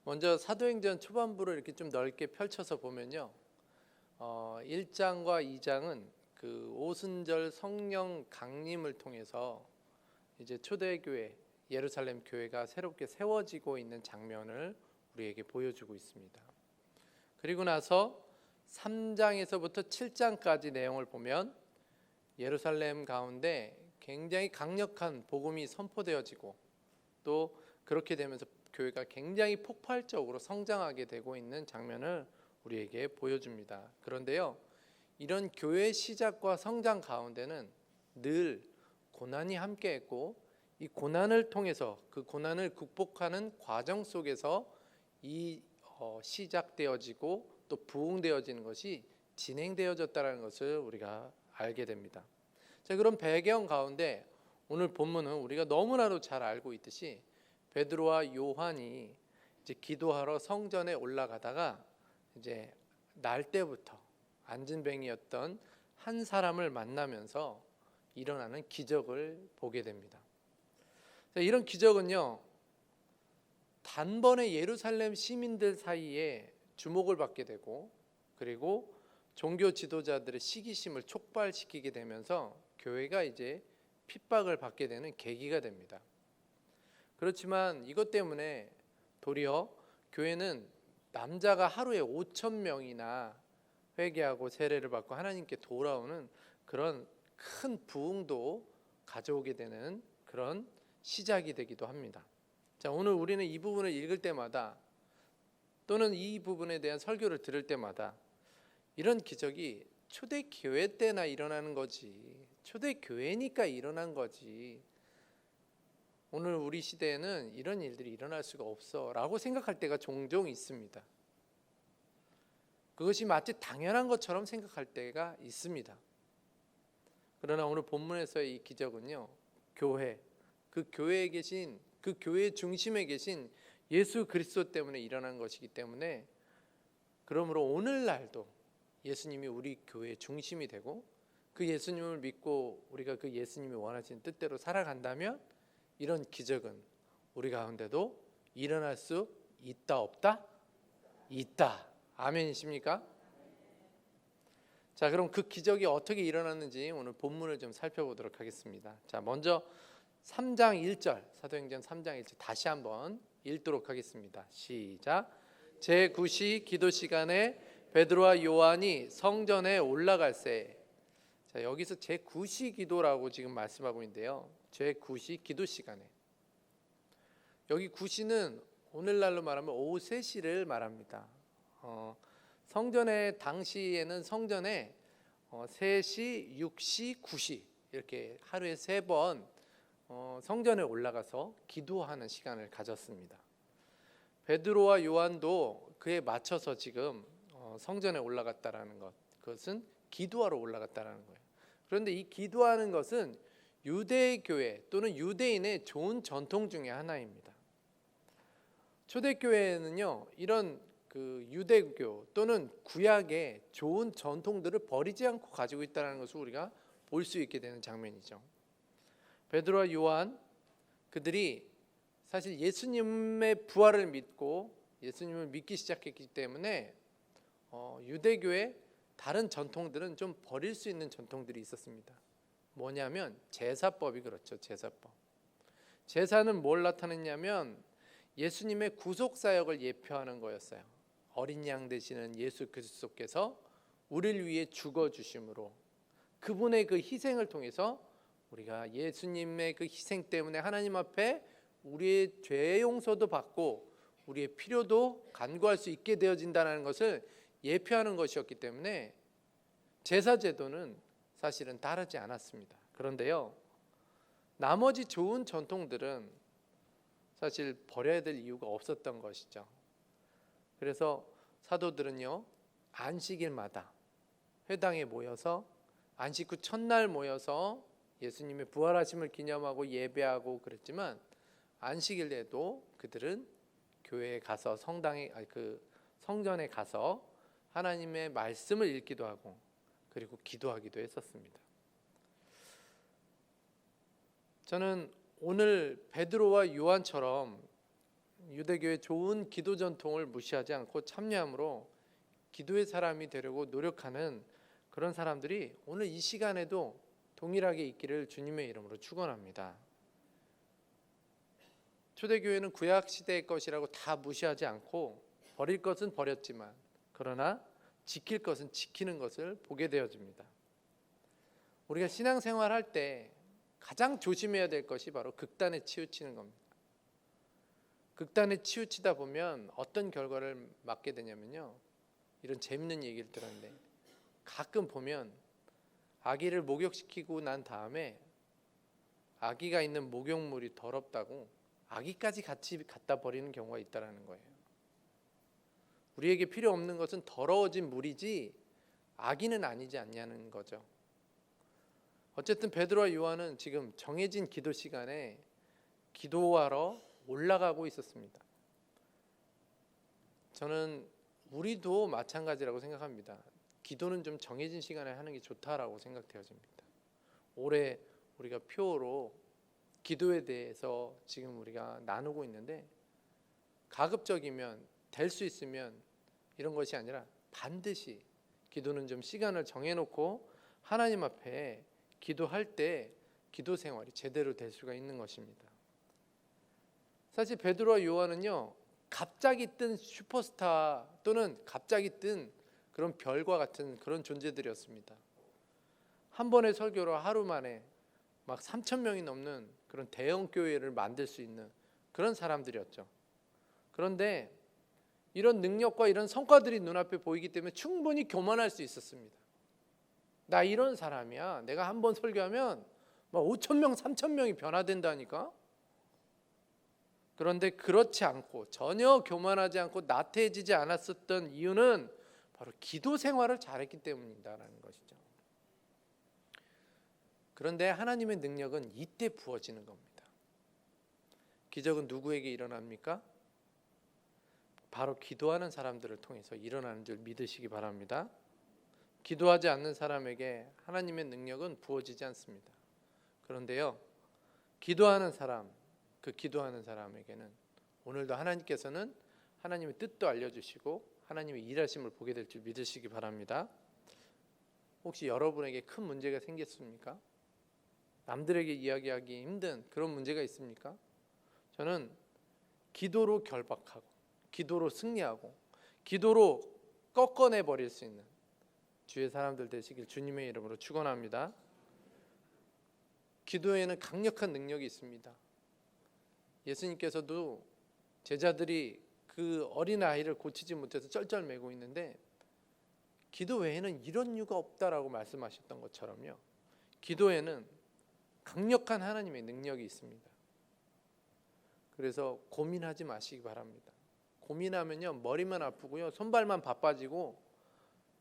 먼저 사도행전 초반부를 이렇게 좀 넓게 펼쳐서 보면요. 1장과 2장은 그 오순절 성령 강림을 통해서 이제 초대교회 예루살렘 교회가 새롭게 세워지고 있는 장면을 우리에게 보여주고 있습니다. 그리고 나서 3장에서부터 7장까지 내용을 보면 예루살렘 가운데 굉장히 강력한 복음이 선포되어지고 또 그렇게 되면서 교회가 굉장히 폭발적으로 성장하게 되고 있는 장면을 우리에게 보여줍니다. 그런데요, 이런 교회 시작과 성장 가운데는 늘 고난이 함께했고 이 고난을 통해서 그 고난을 극복하는 과정 속에서 이 시작되어지고 또 부흥되어지는 것이 진행되어졌다는 것을 우리가 알게 됩니다. 자, 그런 배경 가운데 오늘 본문은 우리가 너무나도 잘 알고 있듯이 베드로와 요한이 이제 기도하러 성전에 올라가다가 이제 날 때부터 안진뱅이였던 한 사람을 만나면서 일어나는 기적을 보게 됩니다. 자, 이런 기적은요, 단번에 예루살렘 시민들 사이에 주목을 받게 되고 그리고 종교 지도자들의 시기심을 촉발시키게 되면서 교회가 이제 핍박을 받게 되는 계기가 됩니다. 그렇지만 이것 때문에 도리어 교회는 남자가 하루에 5,000명이나 회개하고 세례를 받고 하나님께 돌아오는 그런 큰 부흥도 가져오게 되는 그런 시작이 되기도 합니다. 자, 오늘 우리는 이 부분을 읽을 때마다 또는 이 부분에 대한 설교를 들을 때마다 이런 기적이 초대교회 때나 일어나는 거지, 초대교회니까 일어난 거지, 오늘 우리 시대에는 이런 일들이 일어날 수가 없어 라고 생각할 때가 종종 있습니다. 그것이 마치 당연한 것처럼 생각할 때가 있습니다. 그러나 오늘 본문에서의 이 기적은요, 교회, 그 교회에 계신, 그 교회의 중심에 계신 예수 그리스도 때문에 일어난 것이기 때문에, 그러므로 오늘날도 예수님이 우리 교회의 중심이 되고 그 예수님을 믿고 우리가 그 예수님이 원하시는 뜻대로 살아간다면 이런 기적은 우리 가운데도 일어날 수 있다 없다? 있다. 아멘이십니까? 자, 그럼 그 기적이 어떻게 일어났는지 오늘 본문을 좀 살펴보도록 하겠습니다. 자, 먼저 3장 1절, 사도행전 3장 1절 다시 한번 읽도록 하겠습니다. 시작. 제9시 기도 시간에 베드로와 요한이 성전에 올라갈새. 자, 여기서 제9시 기도라고 지금 말씀하고 있는데요, 제9시 기도 시간에, 여기 9시는 오늘날로 말하면 오후 3시를 말합니다. 성전에 당시에는 성전에 3시, 6시, 9시 이렇게 하루에 3번 성전에 올라가서 기도하는 시간을 가졌습니다. 베드로와 요한도 그에 맞춰서 지금 성전에 올라갔다라는 것, 그것은 기도하러 올라갔다라는 거예요. 그런데 이 기도하는 것은 유대교회 또는 유대인의 좋은 전통 중에 하나입니다. 초대교회는요, 이런 그 유대교 또는 구약의 좋은 전통들을 버리지 않고 가지고 있다는 것을 우리가 볼 수 있게 되는 장면이죠. 베드로와 요한, 그들이 사실 예수님의 부활을 믿고 예수님을 믿기 시작했기 때문에 유대교의 다른 전통들은 좀 버릴 수 있는 전통들이 있었습니다. 뭐냐면 제사법이 그렇죠. 제사법. 제사는 뭘 나타냈냐면 예수님의 구속 사역을 예표하는 거였어요. 어린 양 되시는 예수 그리스도께서 우리를 위해 죽어 주심으로, 그분의 그 희생을 통해서 우리가 예수님의 그 희생 때문에 하나님 앞에 우리의 죄 용서도 받고 우리의 필요도 간구할 수 있게 되어진다는 것을 예표하는 것이었기 때문에 제사 제도는 사실은 따르지 않았습니다. 그런데요, 나머지 좋은 전통들은 사실 버려야 될 이유가 없었던 것이죠. 그래서 사도들은요, 안식일마다 회당에 모여서 안식 후 첫날 모여서 예수님의 부활하심을 기념하고 예배하고 그랬지만, 안식일에도 그들은 교회에 가서 성전에 가서 하나님의 말씀을 읽기도 하고 그리고 기도하기도 했었습니다. 저는 오늘 베드로와 요한처럼 유대교의 좋은 기도 전통을 무시하지 않고 참여함으로 기도의 사람이 되려고 노력하는 그런 사람들이 오늘 이 시간에도 동일하게 있기를 주님의 이름으로 축원합니다. 초대교회는 구약 시대의 것이라고 다 무시하지 않고 버릴 것은 버렸지만 그러나 지킬 것은 지키는 것을 보게 되어집니다. 우리가 신앙생활 할 때 가장 조심해야 될 것이 바로 극단에 치우치는 겁니다. 극단에 치우치다 보면 어떤 결과를 맞게 되냐면요, 이런 재밌는 얘기를 들었는데 가끔 보면 아기를 목욕시키고 난 다음에 아기가 있는 목욕물이 더럽다고 아기까지 같이 갖다 버리는 경우가 있다는 거예요. 우리에게 필요 없는 것은 더러워진 물이지 아기는 아니지 않냐는 거죠. 어쨌든 베드로와 요한은 지금 정해진 기도 시간에 기도하러 올라가고 있었습니다. 저는 우리도 마찬가지라고 생각합니다. 기도는 좀 정해진 시간에 하는 게 좋다라고 생각되어집니다. 올해 우리가 표로 기도에 대해서 지금 우리가 나누고 있는데 가급적이면 될 수 있으면 이런 것이 아니라 반드시 기도는 좀 시간을 정해놓고 하나님 앞에 기도할 때 기도 생활이 제대로 될 수가 있는 것입니다. 사실 베드로와 요한은요, 갑자기 뜬 슈퍼스타 또는 갑자기 뜬 그런 별과 같은 그런 존재들이었습니다. 한 번의 설교로 하루 만에 막 3,000명이 넘는 그런 대형 교회를 만들 수 있는 그런 사람들이었죠. 그런데 이런 능력과 이런 성과들이 눈앞에 보이기 때문에 충분히 교만할 수 있었습니다. 나 이런 사람이야. 내가 한 번 설교하면 막 5,000명, 3,000명이 변화된다니까. 그런데 그렇지 않고 전혀 교만하지 않고 나태해지지 않았었던 이유는 바로 기도 생활을 잘했기 때문이다라는 것이죠. 그런데 하나님의 능력은 이때 부어지는 겁니다. 기적은 누구에게 일어납니까? 바로 기도하는 사람들을 통해서 일어나는 줄 믿으시기 바랍니다. 기도하지 않는 사람에게 하나님의 능력은 부어지지 않습니다. 그런데요, 기도하는 사람, 그 기도하는 사람에게는 오늘도 하나님께서는 하나님의 뜻도 알려주시고 하나님의 일하심을 보게 될 줄 믿으시기 바랍니다. 혹시 여러분에게 큰 문제가 생겼습니까? 남들에게 이야기하기 힘든 그런 문제가 있습니까? 저는 기도로 결박하고 기도로 승리하고 기도로 꺾어내 버릴 수 있는 주의 사람들 되시길 주님의 이름으로 축원합니다. 기도에는 강력한 능력이 있습니다. 예수님께서도 제자들이 그 어린아이를 고치지 못해서 쩔쩔매고 있는데 기도 외에는 이런 이유가 없다라고 말씀하셨던 것처럼요, 기도에는 강력한 하나님의 능력이 있습니다. 그래서 고민하지 마시기 바랍니다. 고민하면요, 머리만 아프고요, 손발만 바빠지고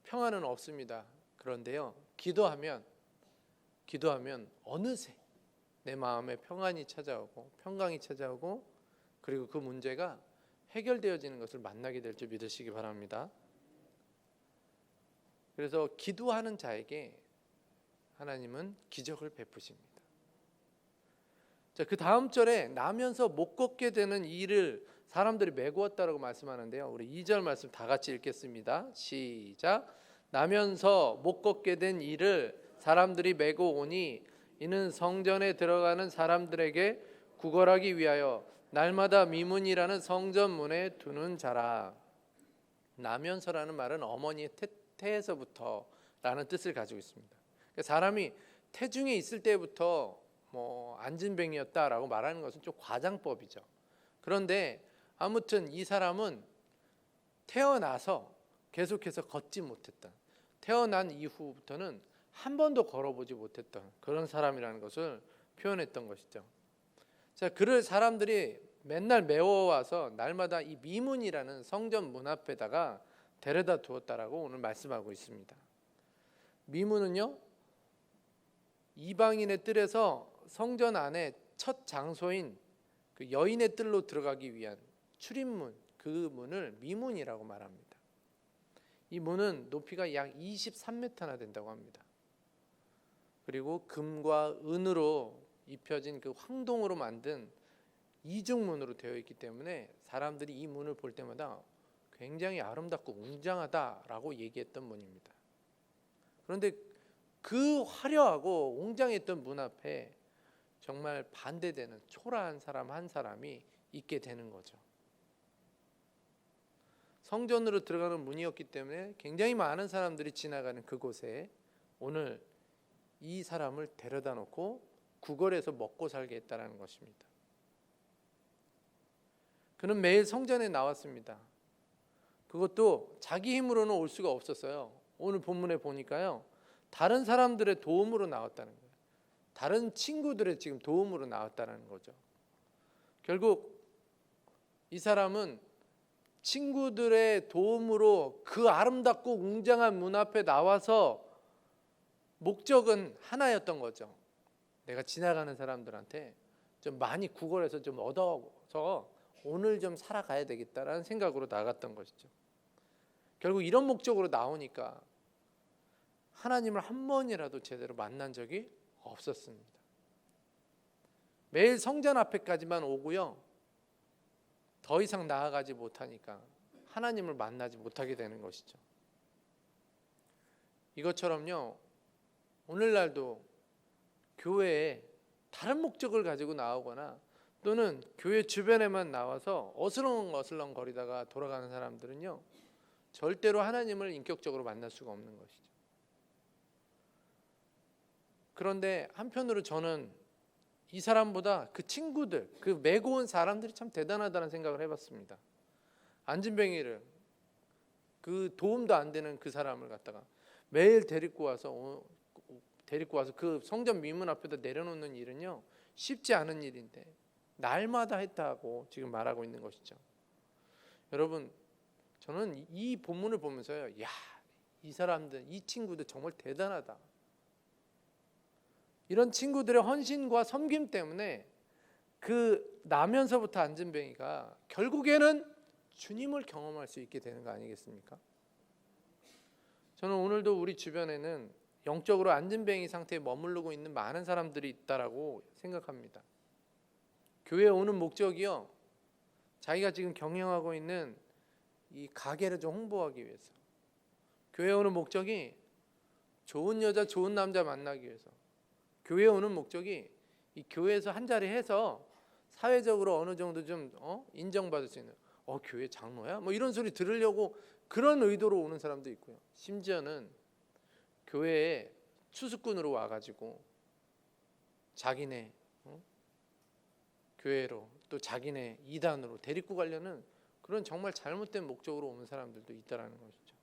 평안은 없습니다. 그런데요, 기도하면 어느새 내 마음에 평안이 찾아오고 평강이 찾아오고 그리고 그 문제가 해결되어지는 것을 만나게 될 줄 믿으시기 바랍니다. 그래서 기도하는 자에게 하나님은 기적을 베푸십니다. 자, 그 다음 절에 나면서 못 걷게 되는 일을 사람들이 메고었다라고 말씀하는데요, 우리 2절 말씀 다 같이 읽겠습니다. 시작. 나면서 못 걷게 된 일을 사람들이 메고 오니 이는 성전에 들어가는 사람들에게 구걸하기 위하여 날마다 미문이라는 성전 문에 두는 자라. 나면서라는 말은 어머니의 태에서부터라는 뜻을 가지고 있습니다. 사람이 태중에 있을 때부터 안진뱅이였다라고 말하는 것은 좀 과장법이죠. 그런데 아무튼 이 사람은 태어나서 계속해서 걷지 못했던, 태어난 이후부터는 한 번도 걸어보지 못했던 그런 사람이라는 것을 표현했던 것이죠. 자, 그를 사람들이 맨날 메워와서 날마다 이 미문이라는 성전 문 앞에다가 데려다 두었다라고 오늘 말씀하고 있습니다. 미문은요, 이방인의 뜰에서 성전 안에 첫 장소인 그 여인의 뜰로 들어가기 위한 출입문, 그 문을 미문이라고 말합니다. 이 문은 높이가 약 23m나 된다고 합니다. 그리고 금과 은으로 입혀진 그 황동으로 만든 이중문으로 되어 있기 때문에 사람들이 이 문을 볼 때마다 굉장히 아름답고 웅장하다라고 얘기했던 문입니다. 그런데 그 화려하고 웅장했던 문 앞에 정말 반대되는 초라한 사람 한 사람이 있게 되는 거죠. 성전으로 들어가는 문이었기 때문에 굉장히 많은 사람들이 지나가는 그곳에 오늘 이 사람을 데려다 놓고 구걸해서 먹고 살게 했다는 것입니다. 그는 매일 성전에 나왔습니다. 그것도 자기 힘으로는 올 수가 없었어요. 오늘 본문에 보니까요, 다른 사람들의 도움으로 나왔다는 거예요. 다른 친구들의 지금 도움으로 나왔다는 거죠. 결국 이 사람은 친구들의 도움으로 그 아름답고 웅장한 문 앞에 나와서 목적은 하나였던 거죠. 내가 지나가는 사람들한테 좀 많이 구걸해서 좀 얻어서 오늘 좀 살아가야 되겠다라는 생각으로 나갔던 것이죠. 결국 이런 목적으로 나오니까 하나님을 한 번이라도 제대로 만난 적이 없었습니다. 매일 성전 앞에까지만 오고요, 더 이상 나아가지 못하니까 하나님을 만나지 못하게 되는 것이죠. 이것처럼요, 오늘날도 교회에 다른 목적을 가지고 나오거나 또는 교회 주변에만 나와서 어슬렁어슬렁 거리다가 돌아가는 사람들은요, 절대로 하나님을 인격적으로 만날 수가 없는 것이죠. 그런데 한편으로 저는 이 사람보다 그 친구들, 그 메고 온 사람들이 참 대단하다는 생각을 해봤습니다. 안진뱅이를, 그 도움도 안 되는 그 사람을 갖다가 매일 데리고 와서 그 성전 미문 앞에다 내려놓는 일은요, 쉽지 않은 일인데 날마다 했다고 지금 말하고 있는 것이죠. 여러분, 저는 이 본문을 보면서요, 야, 이 사람들, 이 친구들 정말 대단하다. 이런 친구들의 헌신과 섬김 때문에 그 나면서부터 안진뱅이가 결국에는 주님을 경험할 수 있게 되는 거 아니겠습니까? 저는 오늘도 우리 주변에는 영적으로 안진뱅이 상태에 머무르고 있는 많은 사람들이 있다라고 생각합니다. 교회에 오는 목적이요, 자기가 지금 경영하고 있는 이 가게를 좀 홍보하기 위해서, 교회에 오는 목적이 좋은 여자 좋은 남자 만나기 위해서, 교회에 오는 목적이 이 교회에서 한 자리 해서 사회적으로 어느 정도 좀 인정받을 수 있는, 교회 장로야? 뭐 이런 소리 들으려고 그런 의도로 오는 사람도 있고요, 심지어는 교회에 추수꾼으로 와가지고 자기네 교회로 또 자기네 이단으로 데리고 가려는 그런 정말 잘못된 목적으로 오는 사람들도 있다라는 것이죠.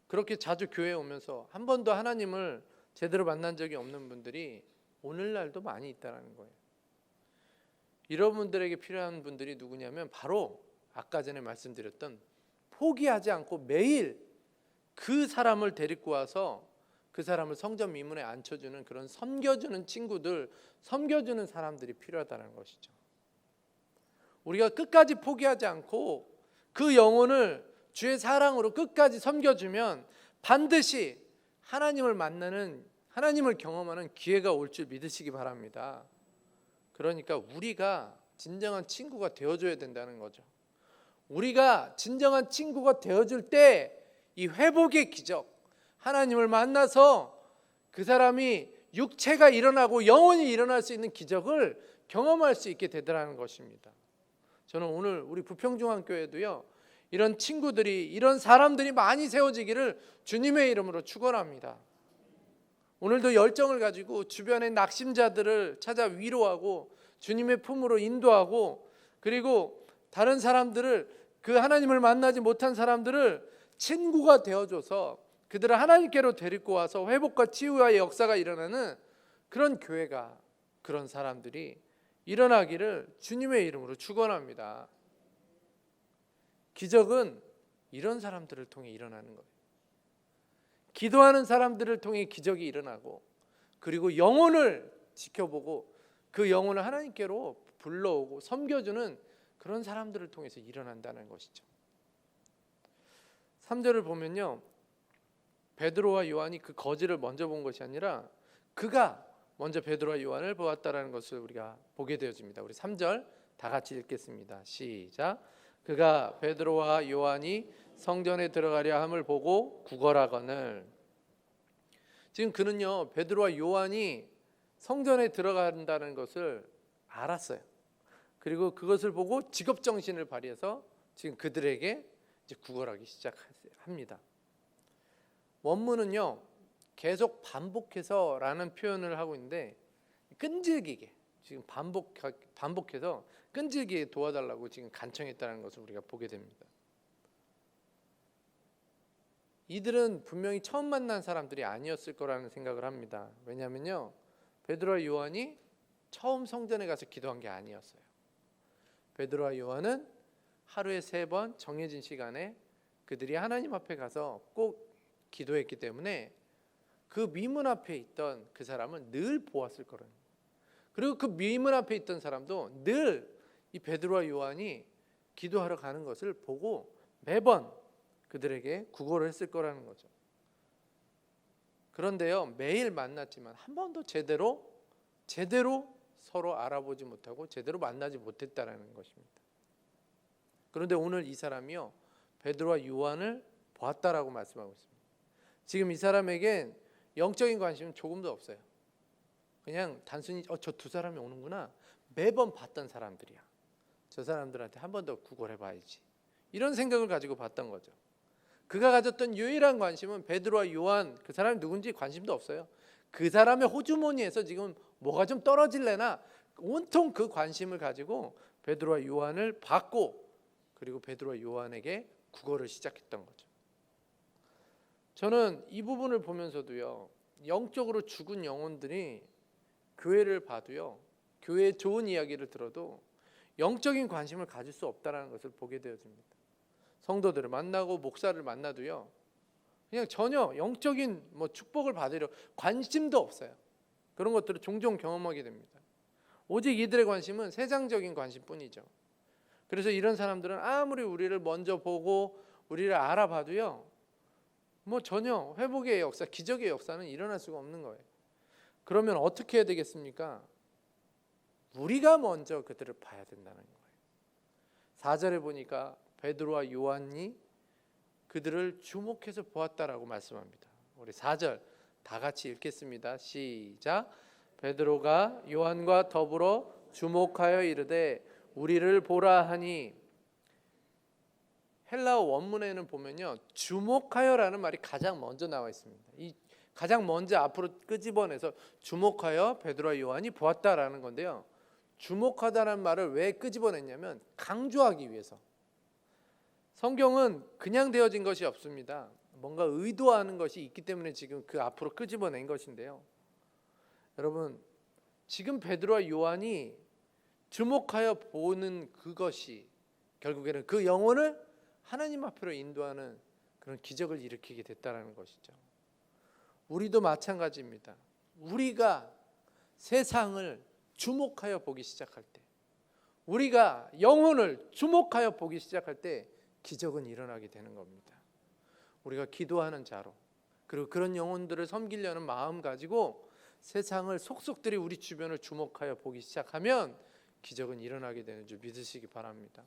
그렇게 자주 교회에 오면서 한 번도 하나님을 제대로 만난 적이 없는 분들이 오늘날도 많이 있다라는 거예요. 이런 분들에게 필요한 분들이 누구냐면 바로 아까 전에 말씀드렸던 포기하지 않고 매일 그 사람을 데리고 와서 그 사람을 성전 미문에 앉혀주는 그런 섬겨주는 친구들, 섬겨주는 사람들이 필요하다는 것이죠. 우리가 끝까지 포기하지 않고 그 영혼을 주의 사랑으로 끝까지 섬겨주면 반드시 하나님을 만나는, 하나님을 경험하는 기회가 올 줄 믿으시기 바랍니다. 그러니까 우리가 진정한 친구가 되어줘야 된다는 거죠. 우리가 진정한 친구가 되어줄 때 이 회복의 기적, 하나님을 만나서 그 사람이 육체가 일어나고 영혼이 일어날 수 있는 기적을 경험할 수 있게 되더라는 것입니다. 저는 오늘 우리 부평중앙교회도요, 이런 친구들이, 이런 사람들이 많이 세워지기를 주님의 이름으로 축원합니다. 오늘도 열정을 가지고 주변의 낙심자들을 찾아 위로하고 주님의 품으로 인도하고, 그리고 다른 사람들을, 그 하나님을 만나지 못한 사람들을 친구가 되어줘서 그들을 하나님께로 데리고 와서 회복과 치유의 역사가 일어나는 그런 교회가, 그런 사람들이 일어나기를 주님의 이름으로 축원합니다. 기적은 이런 사람들을 통해 일어나는 거예요. 기도하는 사람들을 통해 기적이 일어나고, 그리고 영혼을 지켜보고 그 영혼을 하나님께로 불러오고 섬겨주는 그런 사람들을 통해서 일어난다는 것이죠. 3절을 보면요, 베드로와 요한이 그 거지를 먼저 본 것이 아니라 그가 먼저 베드로와 요한을 보았다라는 것을 우리가 보게 되어집니다. 우리 3절 다 같이 읽겠습니다. 시작. 그가 베드로와 요한이 성전에 들어가려 함을 보고 구걸하거늘. 지금 그는요, 베드로와 요한이 성전에 들어간다는 것을 알았어요. 그리고 그것을 보고 직업 정신을 발휘해서 지금 그들에게 이제 구걸하기 시작합니다. 원문은요, 계속 반복해서라는 표현을 하고 있는데 끈질기게 지금 반복해서 끈질기게 도와달라고 지금 간청했다는 것을 우리가 보게 됩니다. 이들은 분명히 처음 만난 사람들이 아니었을 거라는 생각을 합니다. 왜냐하면요, 베드로와 요한이 처음 성전에 가서 기도한 게 아니었어요. 베드로와 요한은 하루에 3번 정해진 시간에 그들이 하나님 앞에 가서 꼭 기도했기 때문에 그 미문 앞에 있던 그 사람은 늘 보았을 거라는 거예요. 그리고 그 미문 앞에 있던 사람도 늘 이 베드로와 요한이 기도하러 가는 것을 보고 매번 그들에게 구걸을 했을 거라는 거죠. 그런데요, 매일 만났지만 한 번도 제대로 서로 알아보지 못하고 제대로 만나지 못했다라는 것입니다. 그런데 오늘 이 사람이요, 베드로와 요한을 보았다라고 말씀하고 있습니다. 지금 이 사람에겐 영적인 관심은 조금도 없어요. 그냥 단순히 저 두 사람이 오는구나, 매번 봤던 사람들이야, 저 사람들한테 한 번 더 구걸해 봐야지, 이런 생각을 가지고 봤던 거죠. 그가 가졌던 유일한 관심은 베드로와 요한, 그 사람이 누군지 관심도 없어요. 그 사람의 호주머니에서 지금 뭐가 좀 떨어질래나 온통 그 관심을 가지고 베드로와 요한을 받고, 그리고 베드로와 요한에게 구걸을 시작했던 거죠. 저는 이 부분을 보면서도요, 영적으로 죽은 영혼들이 교회를 봐도요, 교회의 좋은 이야기를 들어도 영적인 관심을 가질 수 없다는 것을 보게 되어집니다. 성도들을 만나고 목사를 만나도요, 그냥 전혀 영적인 축복을 받으려 관심도 없어요. 그런 것들을 종종 경험하게 됩니다. 오직 이들의 관심은 세상적인 관심뿐이죠. 그래서 이런 사람들은 아무리 우리를 먼저 보고 우리를 알아봐도요, 전혀 회복의 역사, 기적의 역사는 일어날 수가 없는 거예요. 그러면 어떻게 해야 되겠습니까? 우리가 먼저 그들을 봐야 된다는 거예요. 4절에 보니까 베드로와 요한이 그들을 주목해서 보았다라고 말씀합니다. 우리 4절 다 같이 읽겠습니다. 시작. 베드로가 요한과 더불어 주목하여 이르되 우리를 보라 하니. 헬라어 원문에는 보면요, 주목하여라는 말이 가장 먼저 나와 있습니다. 이 가장 먼저 앞으로 끄집어내서 주목하여 베드로와 요한이 보았다라는 건데요, 주목하다라는 말을 왜 끄집어냈냐면 강조하기 위해서. 성경은 그냥 되어진 것이 없습니다. 뭔가 의도하는 것이 있기 때문에 지금 그 앞으로 끄집어낸 것인데요, 여러분, 지금 베드로와 요한이 주목하여 보는 그것이 결국에는 그 영혼을 하나님 앞으로 인도하는 그런 기적을 일으키게 됐다는 것이죠. 우리도 마찬가지입니다. 우리가 세상을 주목하여 보기 시작할 때, 우리가 영혼을 주목하여 보기 시작할 때 기적은 일어나게 되는 겁니다. 우리가 기도하는 자로, 그리고 그런 영혼들을 섬기려는 마음 가지고 세상을 속속들이 우리 주변을 주목하여 보기 시작하면 기적은 일어나게 되는 줄 믿으시기 바랍니다.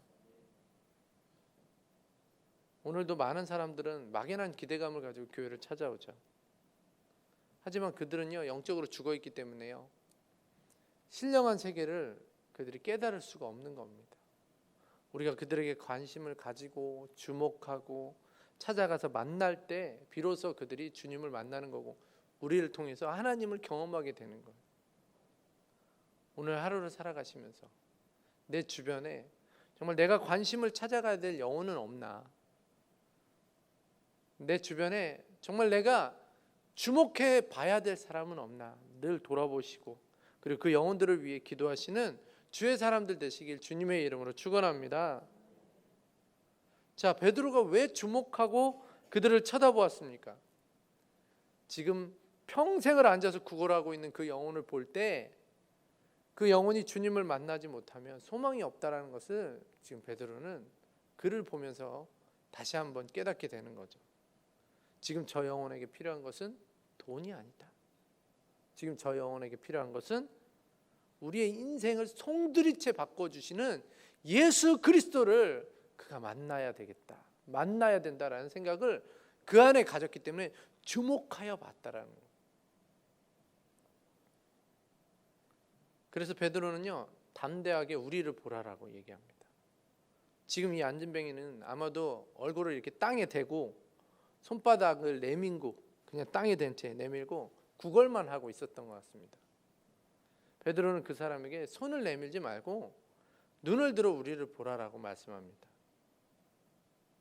오늘도 많은 사람들은 막연한 기대감을 가지고 교회를 찾아오죠. 하지만 그들은요, 영적으로 죽어있기 때문에요, 신령한 세계를 그들이 깨달을 수가 없는 겁니다. 우리가 그들에게 관심을 가지고 주목하고 찾아가서 만날 때 비로소 그들이 주님을 만나는 거고 우리를 통해서 하나님을 경험하게 되는 거예요. 오늘 하루를 살아가시면서 내 주변에 정말 내가 관심을 찾아가야 될 영혼은 없나? 내 주변에 정말 내가 주목해 봐야 될 사람은 없나? 늘 돌아보시고, 그리고 그 영혼들을 위해 기도하시는 주의 사람들 되시길 주님의 이름으로 축원합니다. 자, 베드로가 왜 주목하고 그들을 쳐다보았습니까? 지금 평생을 앉아서 구걸하고 있는 그 영혼을 볼 때 그 영혼이 주님을 만나지 못하면 소망이 없다라는 것을 지금 베드로는 그를 보면서 다시 한번 깨닫게 되는 거죠. 지금 저 영혼에게 필요한 것은 돈이 아니다. 지금 저 영혼에게 필요한 것은 우리의 인생을 송두리째 바꿔주시는 예수 그리스도를 그가 만나야 되겠다, 만나야 된다라는 생각을 그 안에 가졌기 때문에 주목하여 봤다라는 거예요. 그래서 베드로는요, 담대하게 우리를 보라라고 얘기합니다. 지금 이 안진뱅이는 아마도 얼굴을 이렇게 땅에 대고 손바닥을 내밀고 그냥 땅에 댄 채 내밀고 구걸만 하고 있었던 것 같습니다. 베드로는 그 사람에게 손을 내밀지 말고 눈을 들어 우리를 보라라고 말씀합니다.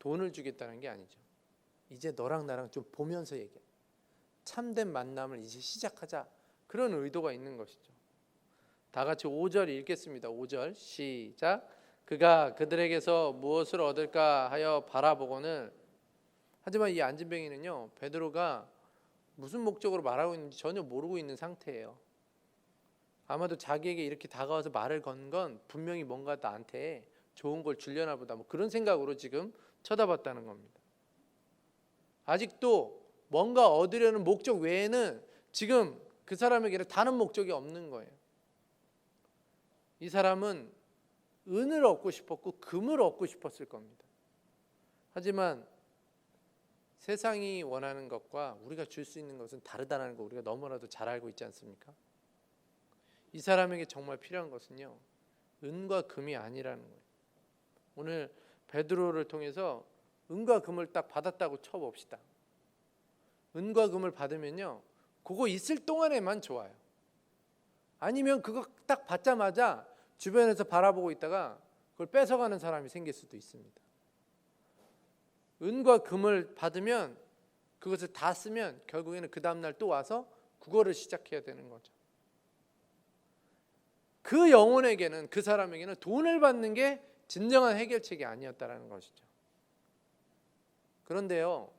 돈을 주겠다는 게 아니죠. 이제 너랑 나랑 좀 보면서 얘기해. 참된 만남을 이제 시작하자. 그런 의도가 있는 것이죠. 다 같이 5절 읽겠습니다. 5절 시작. 그가 그들에게서 무엇을 얻을까 하여 바라보고는, 하지만 이 안진뱅이는요, 베드로가 무슨 목적으로 말하고 있는지 전혀 모르고 있는 상태예요. 아마도 자기에게 이렇게 다가와서 말을 건 건 분명히 뭔가 나한테 좋은 걸 주려나 보다, 뭐 그런 생각으로 지금 쳐다봤다는 겁니다. 아직도 뭔가 얻으려는 목적 외에는 지금 그 사람에게는 다른 목적이 없는 거예요. 이 사람은 은을 얻고 싶었고 금을 얻고 싶었을 겁니다. 하지만 세상이 원하는 것과 우리가 줄 수 있는 것은 다르다는 거 우리가 너무나도 잘 알고 있지 않습니까? 이 사람에게 정말 필요한 것은요, 은과 금이 아니라는 거예요. 오늘 베드로를 통해서 은과 금을 딱 받았다고 쳐봅시다. 은과 금을 받으면요, 그거 있을 동안에만 좋아요. 아니면 그거 딱 받자마자 주변에서 바라보고 있다가 그걸 뺏어가는 사람이 생길 수도 있습니다. 은과 금을 받으면 그것을 다 쓰면 결국에는 그 다음날 또 와서 그거를 시작해야 되는 거죠. 그 영혼에게는, 그 사람에게는 돈을 받는 게 진정한 해결책이 아니었다라는 것이죠. 그런데요,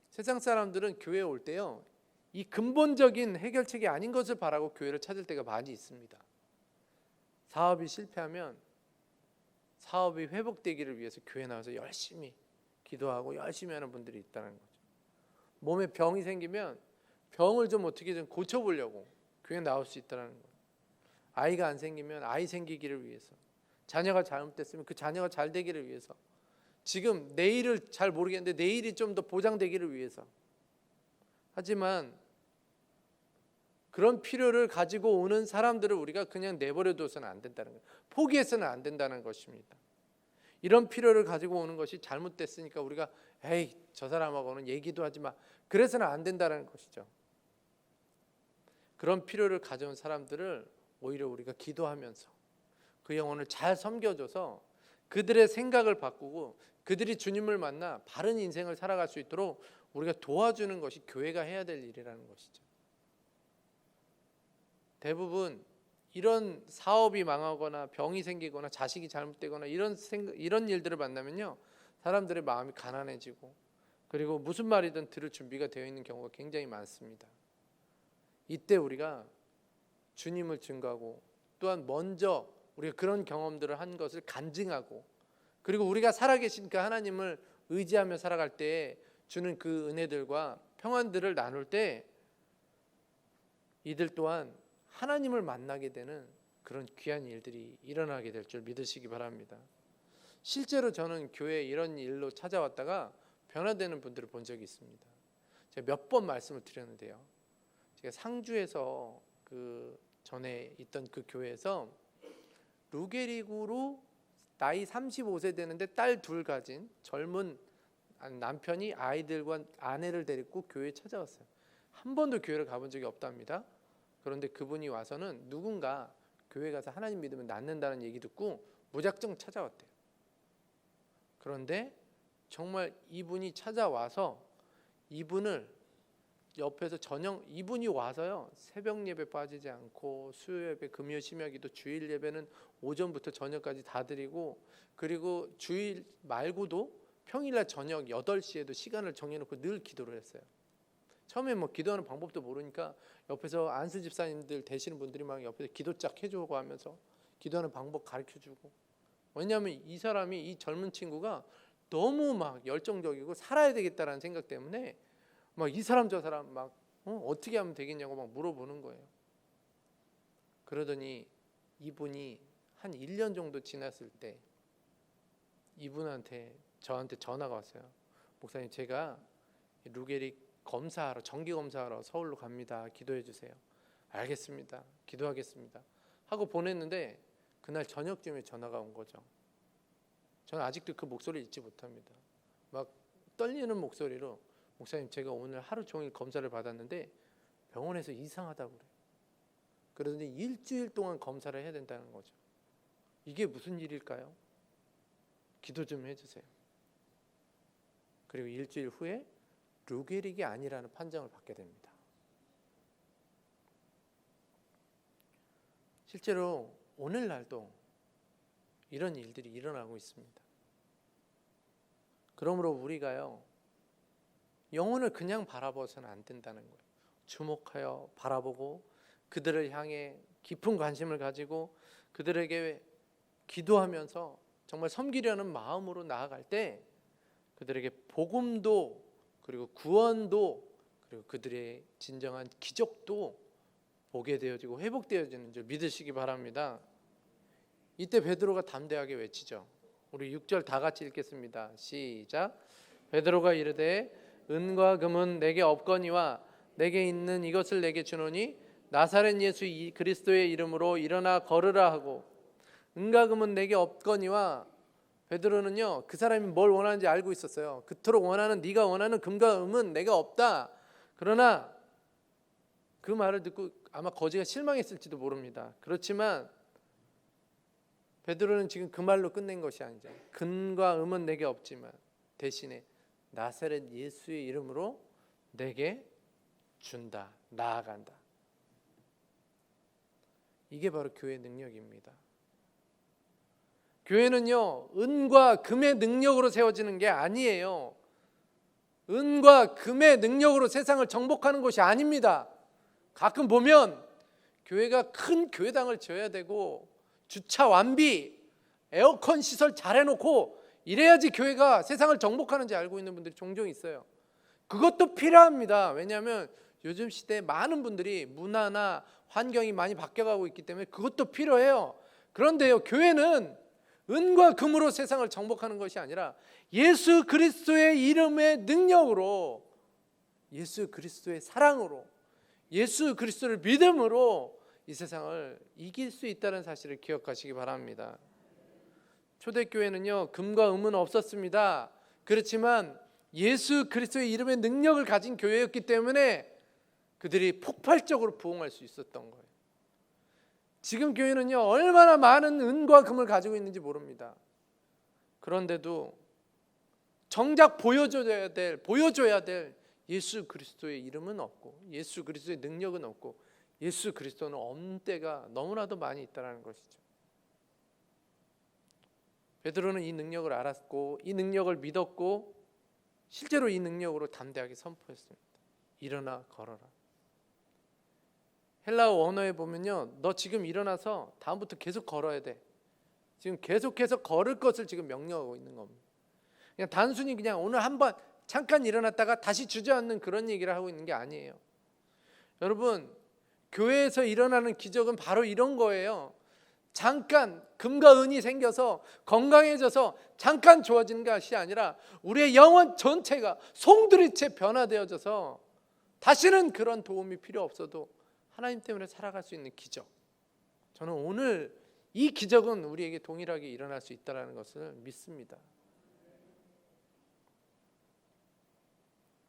세상 사람들은 교회에 올 때요, 이 근본적인 해결책이 아닌 것을 바라고 교회를 찾을 때가 많이 있습니다. 사업이 실패하면 사업이 회복되기를 위해서 교회 나와서 열심히 기도하고 열심히 하는 분들이 있다는 거죠. 몸에 병이 생기면 병을 좀 어떻게 좀 고쳐보려고 교회 나올 수 있다는 거예요. 아이가 안 생기면 아이 생기기를 위해서, 자녀가 잘못됐으면 그 자녀가 잘 되기를 위해서, 지금 내일을 잘 모르겠는데 내일이 좀 더 보장되기를 위해서. 하지만 그런 필요를 가지고 오는 사람들을 우리가 그냥 내버려둬서는 안 된다는 거예요. 포기해서는 안 된다는 것입니다. 이런 필요를 가지고 오는 것이 잘못됐으니까 우리가 에이, 저 사람하고는 얘기도 하지 마, 그래서는 안 된다는 것이죠. 그런 필요를 가져온 사람들을 오히려 우리가 기도하면서 그 영혼을 잘 섬겨줘서 그들의 생각을 바꾸고 그들이 주님을 만나 바른 인생을 살아갈 수 있도록 우리가 도와주는 것이 교회가 해야 될 일이라는 것이죠. 대부분 이런 사업이 망하거나 병이 생기거나 자식이 잘못되거나 이런 일들을 만나면요, 사람들의 마음이 가난해지고, 그리고 무슨 말이든 들을 준비가 되어 있는 경우가 굉장히 많습니다. 이때 우리가 주님을 증거하고, 또한 먼저 우리가 그런 경험들을 한 것을 간증하고, 그리고 우리가 살아계신 그 하나님을 의지하며 살아갈 때 주는 그 은혜들과 평안들을 나눌 때 이들 또한 하나님을 만나게 되는 그런 귀한 일들이 일어나게 될 줄 믿으시기 바랍니다. 실제로 저는 교회에 이런 일로 찾아왔다가 변화되는 분들을 본 적이 있습니다. 제가 몇 번 말씀을 드렸는데요, 제가 상주에서 그 전에 있던 그 교회에서 루게릭으로 나이 35세 되는데 딸 둘 가진 젊은 남편이 아이들과 아내를 데리고 교회에 찾아왔어요. 한 번도 교회를 가본 적이 없답니다. 그런데 그분이 와서는 누군가 교회 가서 하나님 믿으면 낫는다는 얘기 듣고 무작정 찾아왔대요. 그런데 정말 이분이 찾아와서 이분을 옆에서 이분이 와서요, 새벽 예배 빠지지 않고 수요 예배, 금요 심야기도, 주일 예배는 오전부터 저녁까지 다 드리고, 그리고 주일 말고도 평일날 저녁 8시에도 시간을 정해놓고 늘 기도를 했어요. 처음에 뭐 기도하는 방법도 모르니까 옆에서 안수 집사님들 되시는 분들이 막 옆에서 기도짝 해주고 하면서 기도하는 방법 가르쳐주고. 왜냐하면 이 사람이, 이 젊은 친구가 너무 막 열정적이고 살아야 되겠다라는 생각 때문에 막 이 사람 저 사람 막 어떻게 하면 되겠냐고 막 물어보는 거예요. 그러더니 이분이 한 1년 정도 지났을 때 이분한테 저한테 전화가 왔어요. 목사님, 제가 루게릭 검사하러, 정기 검사하러 서울로 갑니다. 기도해 주세요. 알겠습니다. 기도하겠습니다. 하고 보냈는데 그날 저녁쯤에 전화가 온 거죠. 저는 아직도 그 목소리를 잊지 못합니다. 막 떨리는 목소리로, 목사님, 제가 오늘 하루 종일 검사를 받았는데 병원에서 이상하다고 그래요. 그러더니 일주일 동안 검사를 해야 된다는 거죠. 이게 무슨 일일까요? 기도 좀 해주세요. 그리고 일주일 후에 루게릭이 아니라는 판정을 받게 됩니다. 실제로 오늘날도 이런 일들이 일어나고 있습니다. 그러므로 우리가요, 영혼을 그냥 바라봐서는 안 된다는 거예요. 주목하여 바라보고 그들을 향해 깊은 관심을 가지고 그들에게 기도하면서 정말 섬기려는 마음으로 나아갈 때 그들에게 복음도, 그리고 구원도, 그리고 그들의 진정한 기적도 보게 되어지고 회복되어지는 줄 믿으시기 바랍니다. 이때 베드로가 담대하게 외치죠. 우리 6절 다 같이 읽겠습니다. 시작. 베드로가 이르되 은과 금은 내게 없거니와 내게 있는 이것을 내게 주노니 나사렛 예수 그리스도의 이름으로 일어나 걸으라 하고. 은과 금은 내게 없거니와, 베드로는요 그 사람이 뭘 원하는지 알고 있었어요. 그토록 원하는, 네가 원하는 금과 금은 내가 없다. 그러나 그 말을 듣고 아마 거지가 실망했을지도 모릅니다. 그렇지만 베드로는 지금 그 말로 끝낸 것이 아니죠. 금과 음은 내게 없지만 대신에 나사렛 예수의 이름으로 내게 준다, 나아간다. 이게 바로 교회의 능력입니다. 교회는요 은과 금의 능력으로 세워지는 게 아니에요. 은과 금의 능력으로 세상을 정복하는 것이 아닙니다. 가끔 보면 교회가 큰 교회당을 지어야 되고 주차 완비, 에어컨 시설 잘 해놓고 이래야지 교회가 세상을 정복하는지 알고 있는 분들이 종종 있어요. 그것도 필요합니다. 왜냐하면 요즘 시대에 많은 분들이 문화나 환경이 많이 바뀌어가고 있기 때문에 그것도 필요해요. 그런데요, 교회는 은과 금으로 세상을 정복하는 것이 아니라 예수 그리스도의 이름의 능력으로, 예수 그리스도의 사랑으로, 예수 그리스도를 믿음으로 이 세상을 이길 수 있다는 사실을 기억하시기 바랍니다. 초대교회는요 금과 음은 없었습니다. 그렇지만 예수 그리스도의 이름의 능력을 가진 교회였기 때문에 그들이 폭발적으로 부흥할 수 있었던 거예요. 지금 교회는요 얼마나 많은 은과 금을 가지고 있는지 모릅니다. 그런데도 정작 보여줘야 될 예수 그리스도의 이름은 없고, 예수 그리스도의 능력은 없고, 예수 그리스도는 없는 때가 너무나도 많이 있다는 것이죠. 베드로는 이 능력을 알았고 이 능력을 믿었고 실제로 이 능력으로 담대하게 선포했습니다. 일어나 걸어라. 헬라어 원어에 보면요, 너 지금 일어나서 다음부터 계속 걸어야 돼. 지금 계속해서 걸을 것을 지금 명령하고 있는 겁니다. 그냥 단순히 그냥 오늘 한번 잠깐 일어났다가 다시 주저앉는 그런 얘기를 하고 있는 게 아니에요. 여러분, 교회에서 일어나는 기적은 바로 이런 거예요. 잠깐 금과 은이 생겨서 건강해져서 잠깐 좋아지는 것이 아니라 우리의 영혼 전체가 송두리째 변화되어져서 다시는 그런 도움이 필요 없어도 하나님 때문에 살아갈 수 있는 기적. 저는 오늘 이 기적은 우리에게 동일하게 일어날 수 있다는 것을 믿습니다.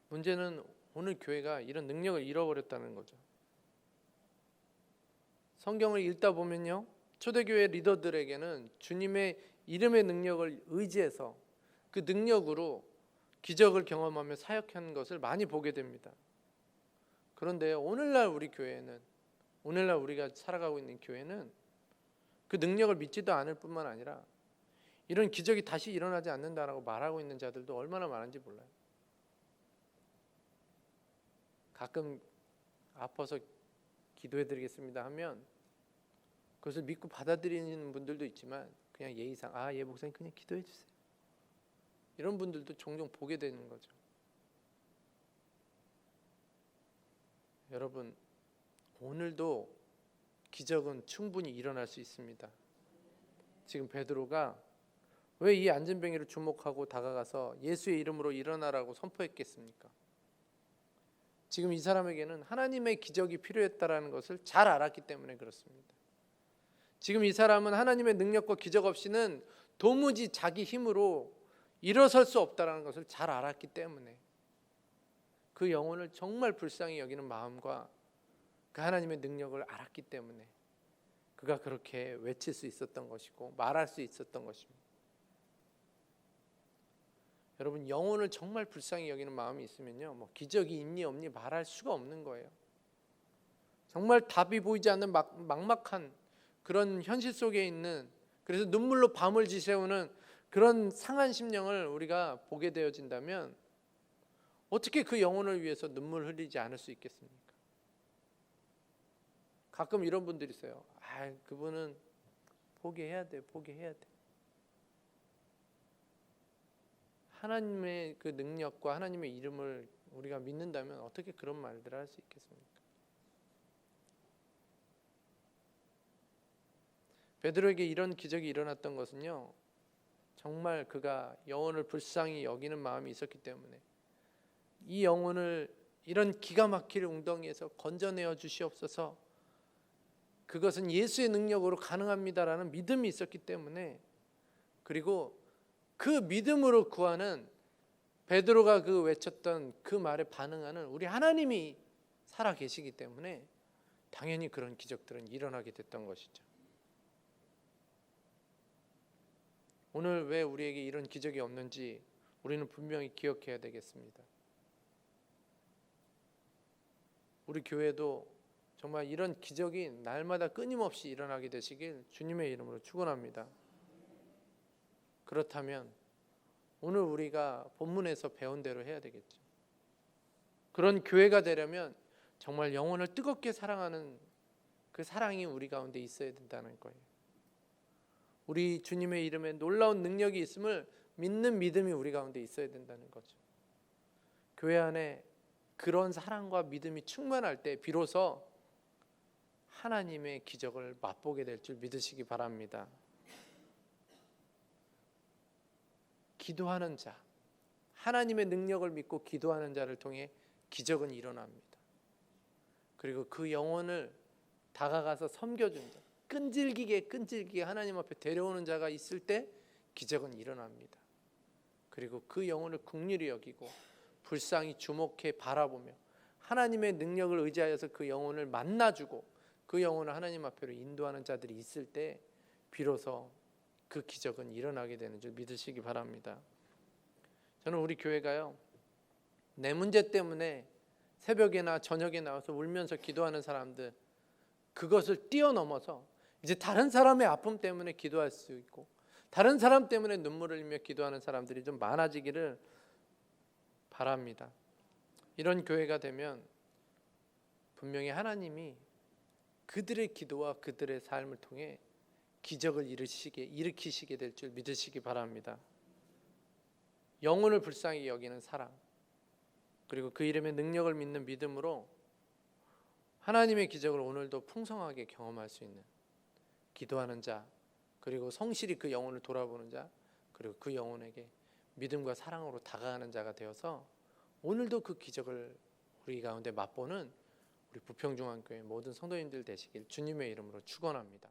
문제는 오늘 교회가 이런 능력을 잃어버렸다는 거죠. 성경을 읽다 보면요, 초대교회 리더들에게는 주님의 이름의 능력을 의지해서 그 능력으로 기적을 경험하며 사역한 것을 많이 보게 됩니다. 그런데 오늘날 우리 교회는, 오늘날 우리가 살아가고 있는 교회는 그 능력을 믿지도 않을 뿐만 아니라 이런 기적이 다시 일어나지 않는다라고 말하고 있는 자들도 얼마나 많은지 몰라요. 가끔 아파서 기도해드리겠습니다 하면 그것을 믿고 받아들이는 분들도 있지만 그냥 예의상 예 목사님 그냥 기도해 주세요, 이런 분들도 종종 보게 되는 거죠. 여러분, 오늘도 기적은 충분히 일어날 수 있습니다. 지금 베드로가 왜 이 안진뱅이를 주목하고 다가가서 예수의 이름으로 일어나라고 선포했겠습니까? 지금 이 사람에게는 하나님의 기적이 필요했다라는 것을 잘 알았기 때문에 그렇습니다. 지금 이 사람은 하나님의 능력과 기적 없이는 도무지 자기 힘으로 일어설 수 없다라는 것을 잘 알았기 때문에 그 영혼을 정말 불쌍히 여기는 마음과 그 하나님의 능력을 알았기 때문에 그가 그렇게 외칠 수 있었던 것이고 말할 수 있었던 것입니다. 여러분, 영혼을 정말 불쌍히 여기는 마음이 있으면요, 뭐 기적이 있니 없니 말할 수가 없는 거예요. 정말 답이 보이지 않는 막막한 그런 현실 속에 있는, 그래서 눈물로 밤을 지새우는 그런 상한 심령을 우리가 보게 되어진다면 어떻게 그 영혼을 위해서 눈물 흘리지 않을 수 있겠습니까? 가끔 이런 분들이 있어요. 그분은 포기해야 돼. 하나님의 그 능력과 하나님의 이름을 우리가 믿는다면 어떻게 그런 말들을 할 수 있겠습니까? 베드로에게 이런 기적이 일어났던 것은요, 정말 그가 영혼을 불쌍히 여기는 마음이 있었기 때문에 이 영혼을 이런 기가 막힐 웅덩이에서 건져내어 주시옵소서, 그것은 예수의 능력으로 가능합니다라는 믿음이 있었기 때문에, 그리고 그 믿음으로 구하는 베드로가 그 외쳤던 그 말에 반응하는 우리 하나님이 살아 계시기 때문에 당연히 그런 기적들은 일어나게 됐던 것이죠. 오늘 왜 우리에게 이런 기적이 없는지 우리는 분명히 기억해야 되겠습니다. 우리 교회도 정말 이런 기적이 날마다 끊임없이 일어나게 되시길 주님의 이름으로 축원합니다. 그렇다면 오늘 우리가 본문에서 배운 대로 해야 되겠죠. 그런 교회가 되려면 정말 영혼을 뜨겁게 사랑하는 그 사랑이 우리 가운데 있어야 된다는 거예요. 우리 주님의 이름에 놀라운 능력이 있음을 믿는 믿음이 우리 가운데 있어야 된다는 거죠. 교회 안에 그런 사랑과 믿음이 충만할 때 비로소 하나님의 기적을 맛보게 될 줄 믿으시기 바랍니다. 기도하는 자, 하나님의 능력을 믿고 기도하는 자를 통해 기적은 일어납니다. 그리고 그 영혼을 다가가서 섬겨준 자, 끈질기게 하나님 앞에 데려오는 자가 있을 때 기적은 일어납니다. 그리고 그 영혼을 긍휼히 여기고 불쌍히 주목해 바라보며 하나님의 능력을 의지하여서 그 영혼을 만나주고 그 영혼을 하나님 앞으로 인도하는 자들이 있을 때 비로소 그 기적은 일어나게 되는 줄 믿으시기 바랍니다. 저는 우리 교회가요, 내 문제 때문에 새벽에나 저녁에 나와서 울면서 기도하는 사람들, 그것을 뛰어넘어서 이제 다른 사람의 아픔 때문에 기도할 수 있고 다른 사람 때문에 눈물을 흘리며 기도하는 사람들이 좀 많아지기를 바랍니다. 이런 교회가 되면 분명히 하나님이 그들의 기도와 그들의 삶을 통해 기적을 일으키시게 될 줄 믿으시기 바랍니다. 영혼을 불쌍히 여기는 사랑, 그리고 그 이름의 능력을 믿는 믿음으로 하나님의 기적을 오늘도 풍성하게 경험할 수 있는 기도하는 자, 그리고 성실히 그 영혼을 돌아보는 자, 그리고 그 영혼에게 믿음과 사랑으로 다가가는 자가 되어서 오늘도 그 기적을 우리 가운데 맛보는 우리 부평중앙교회 모든 성도님들 되시길 주님의 이름으로 축원합니다.